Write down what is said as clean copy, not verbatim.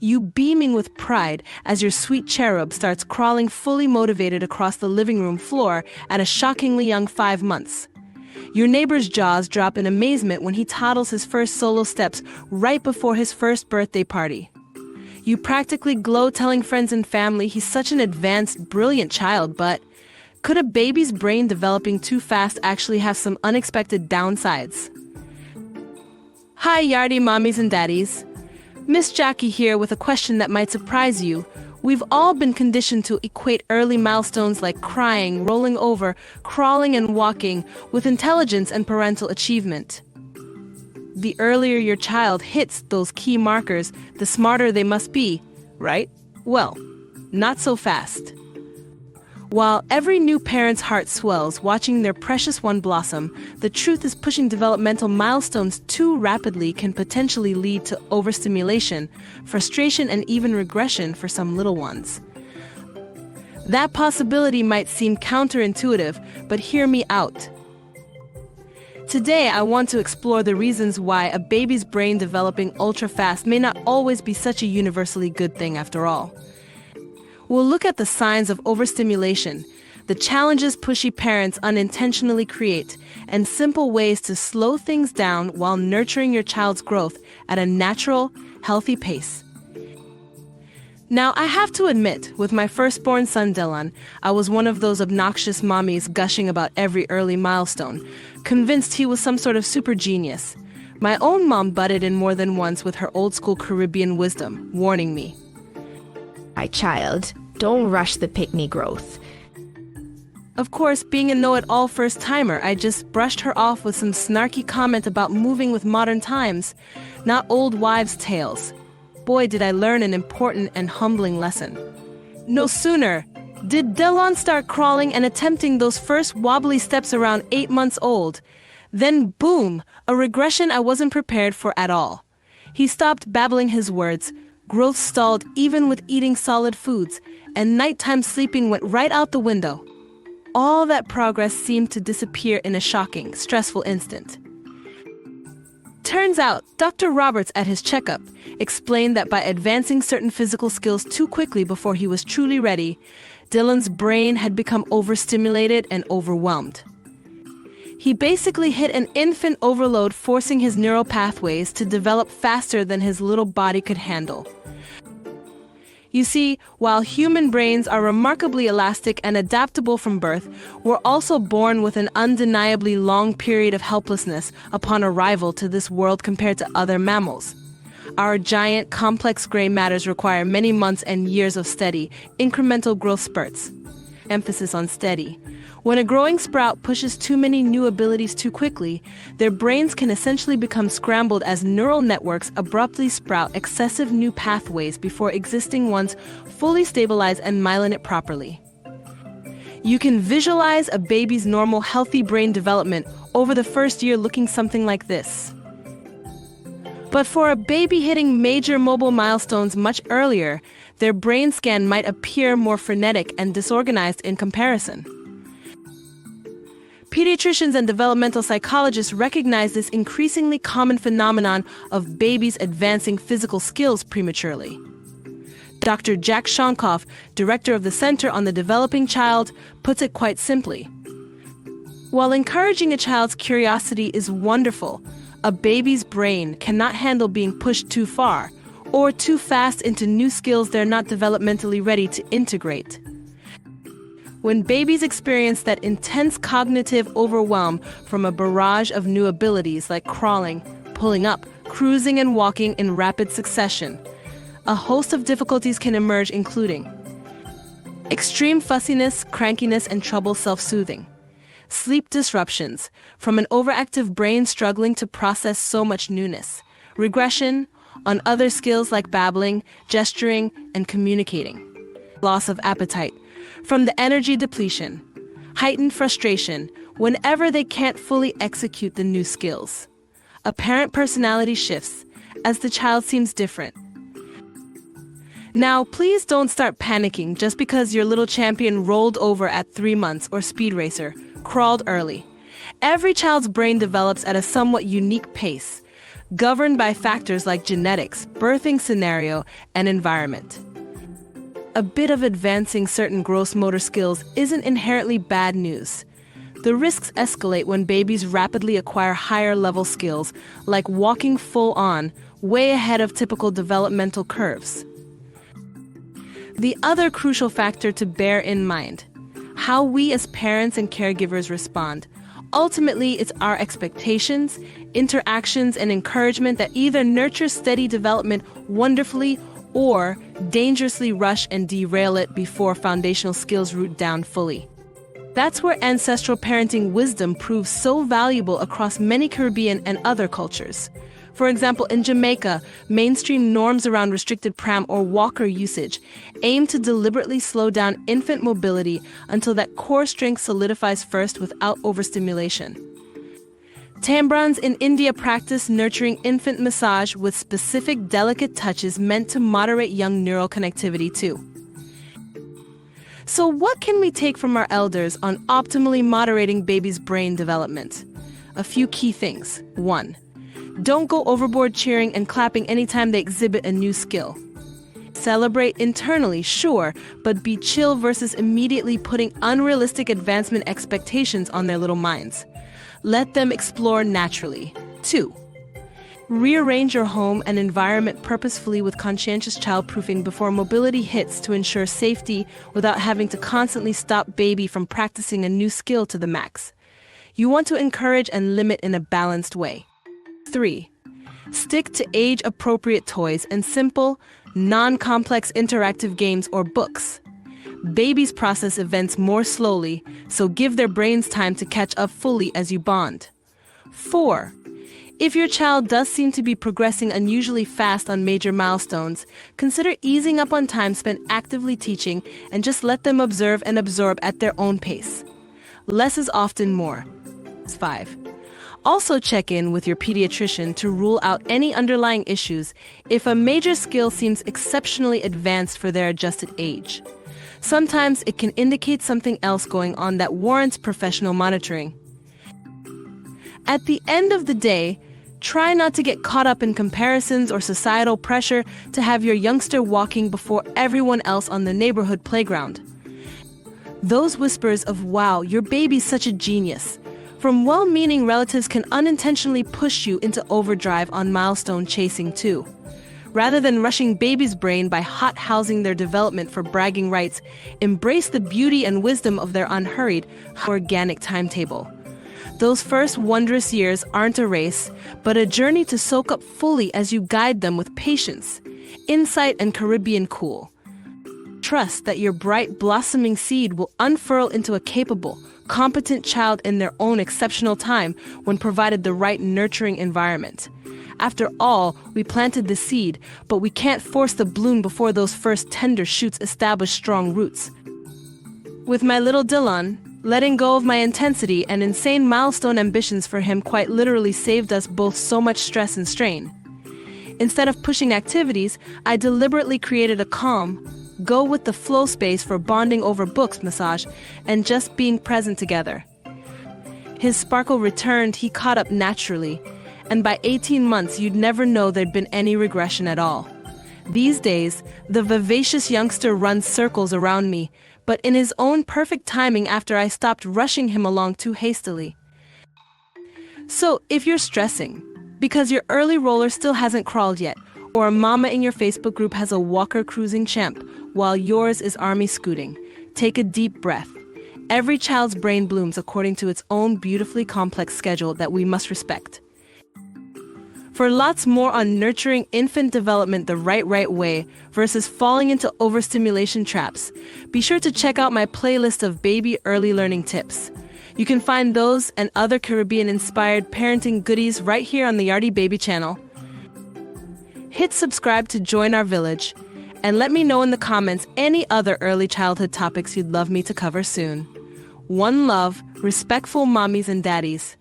you beaming with pride as your sweet cherub starts crawling fully motivated across the living room floor at a shockingly young 5 months. Your neighbor's jaws drop in amazement when he toddles his first solo steps right before his first birthday party. You practically glow telling friends and family he's such an advanced, brilliant child, but could a baby's brain developing too fast actually have some unexpected downsides? Hi, Yardie mommies and daddies. Miss Jacquie here with a question that might surprise you. We've all been conditioned to equate early milestones like crying, rolling over, crawling, and walking with intelligence and parental achievement. The earlier your child hits those key markers, the smarter they must be, right? Well, not so fast. While every new parent's heart swells watching their precious one blossom, the truth is pushing developmental milestones too rapidly can potentially lead to overstimulation, frustration, and even regression for some little ones. That possibility might seem counterintuitive, but hear me out. Today, I want to explore the reasons why a baby's brain developing ultra-fast may not always be such a universally good thing after all. We'll look at the signs of overstimulation, the challenges pushy parents unintentionally create, and simple ways to slow things down while nurturing your child's growth at a natural, healthy pace. Now, I have to admit, with my firstborn son Dylan, I was one of those obnoxious mommies gushing about every early milestone, convinced he was some sort of super genius. My own mom butted in more than once with her old-school Caribbean wisdom, warning me, "My child, don't rush the pygmy growth." Of course, being a know-it-all first-timer, I just brushed her off with some snarky comment about moving with modern times, not old wives' tales. Boy, did I learn an important and humbling lesson. No sooner did Dylan start crawling and attempting those first wobbly steps around 8 months old, then boom, a regression I wasn't prepared for at all. He stopped babbling his words, growth stalled even with eating solid foods, and nighttime sleeping went right out the window. All that progress seemed to disappear in a shocking, stressful instant. Turns out, Dr. Roberts at his checkup explained that by advancing certain physical skills too quickly before he was truly ready, Dylan's brain had become overstimulated and overwhelmed. He basically hit an infant overload, forcing his neural pathways to develop faster than his little body could handle. You see, while human brains are remarkably elastic and adaptable from birth, we're also born with an undeniably long period of helplessness upon arrival to this world compared to other mammals. Our giant, complex gray matters require many months and years of steady, incremental growth spurts. Emphasis on steady. When a growing sprout pushes too many new abilities too quickly, their brains can essentially become scrambled as neural networks abruptly sprout excessive new pathways before existing ones fully stabilize and myelinate properly. You can visualize a baby's normal, healthy brain development over the first year looking something like this. But for a baby hitting major mobile milestones much earlier, their brain scan might appear more frenetic and disorganized in comparison. Pediatricians and developmental psychologists recognize this increasingly common phenomenon of babies advancing physical skills prematurely. Dr. Jack Shonkoff, director of the Center on the Developing Child, puts it quite simply. While encouraging a child's curiosity is wonderful, a baby's brain cannot handle being pushed too far or too fast into new skills they're not developmentally ready to integrate. When babies experience that intense cognitive overwhelm from a barrage of new abilities like crawling, pulling up, cruising, and walking in rapid succession, a host of difficulties can emerge, including extreme fussiness, crankiness, and trouble self-soothing, sleep disruptions from an overactive brain struggling to process so much newness, regression on other skills like babbling, gesturing, and communicating, loss of appetite from the energy depletion, heightened frustration whenever they can't fully execute the new skills, apparent personality shifts as the child seems different. Now, please don't start panicking just because your little champion rolled over at 3 months or speed racer crawled early. Every child's brain develops at a somewhat unique pace. governed by factors like genetics, birthing scenario, and environment. A bit of advancing certain gross motor skills isn't inherently bad news. The risks escalate when babies rapidly acquire higher-level skills, like walking full-on, way ahead of typical developmental curves. The other crucial factor to bear in mind: how we as parents and caregivers respond. Ultimately, it's our expectations, interactions, and encouragement that either nurture steady development wonderfully or dangerously rush and derail it before foundational skills root down fully. That's where ancestral parenting wisdom proves so valuable across many Caribbean and other cultures. For example, in Jamaica, mainstream norms around restricted pram or walker usage aim to deliberately slow down infant mobility until that core strength solidifies first without overstimulation. Tambrans in India practice nurturing infant massage with specific delicate touches meant to moderate young neural connectivity too. So what can we take from our elders on optimally moderating babies' brain development? A few key things. 1. Don't go overboard cheering and clapping anytime they exhibit a new skill. Celebrate internally, sure, but be chill versus immediately putting unrealistic advancement expectations on their little minds. Let them explore naturally. 2. Rearrange your home and environment purposefully with conscientious childproofing before mobility hits to ensure safety without having to constantly stop baby from practicing a new skill to the max. You want to encourage and limit in a balanced way. 3. Stick to age-appropriate toys and simple, non-complex interactive games or books. Babies process events more slowly, so give their brains time to catch up fully as you bond. 4. If your child does seem to be progressing unusually fast on major milestones, consider easing up on time spent actively teaching and just let them observe and absorb at their own pace. Less is often more. 5. Also check in with your pediatrician to rule out any underlying issues if a major skill seems exceptionally advanced for their adjusted age. Sometimes it can indicate something else going on that warrants professional monitoring. At the end of the day, try not to get caught up in comparisons or societal pressure to have your youngster walking before everyone else on the neighborhood playground. Those whispers of, "Wow, your baby's such a genius," from well-meaning relatives can unintentionally push you into overdrive on milestone chasing too. Rather than rushing baby's brain by hot-housing their development for bragging rights, embrace the beauty and wisdom of their unhurried, organic timetable. Those first wondrous years aren't a race, but a journey to soak up fully as you guide them with patience, insight, and Caribbean cool. Trust that your bright, blossoming seed will unfurl into a capable, competent child in their own exceptional time when provided the right nurturing environment. After all, we planted the seed, but we can't force the bloom before those first tender shoots establish strong roots. With my little Dylan, letting go of my intensity and insane milestone ambitions for him quite literally saved us both so much stress and strain. Instead of pushing activities, I deliberately created a calm, go-with-the-flow space for bonding over books massage and just being present together. His sparkle returned, he caught up naturally, and by 18 months you'd never know there'd been any regression at all. These days, the vivacious youngster runs circles around me, but in his own perfect timing after I stopped rushing him along too hastily. So, if you're stressing, because your early roller still hasn't crawled yet, or a mama in your Facebook group has a walker cruising champ, while yours is army scooting, take a deep breath. Every child's brain blooms according to its own beautifully complex schedule that we must respect. For lots more on nurturing infant development the right way versus falling into overstimulation traps, be sure to check out my playlist of baby early learning tips. You can find those and other Caribbean-inspired parenting goodies right here on the Yardie Baby channel. Hit subscribe to join our village, and let me know in the comments any other early childhood topics you'd love me to cover soon. One love, respectful mommies and daddies.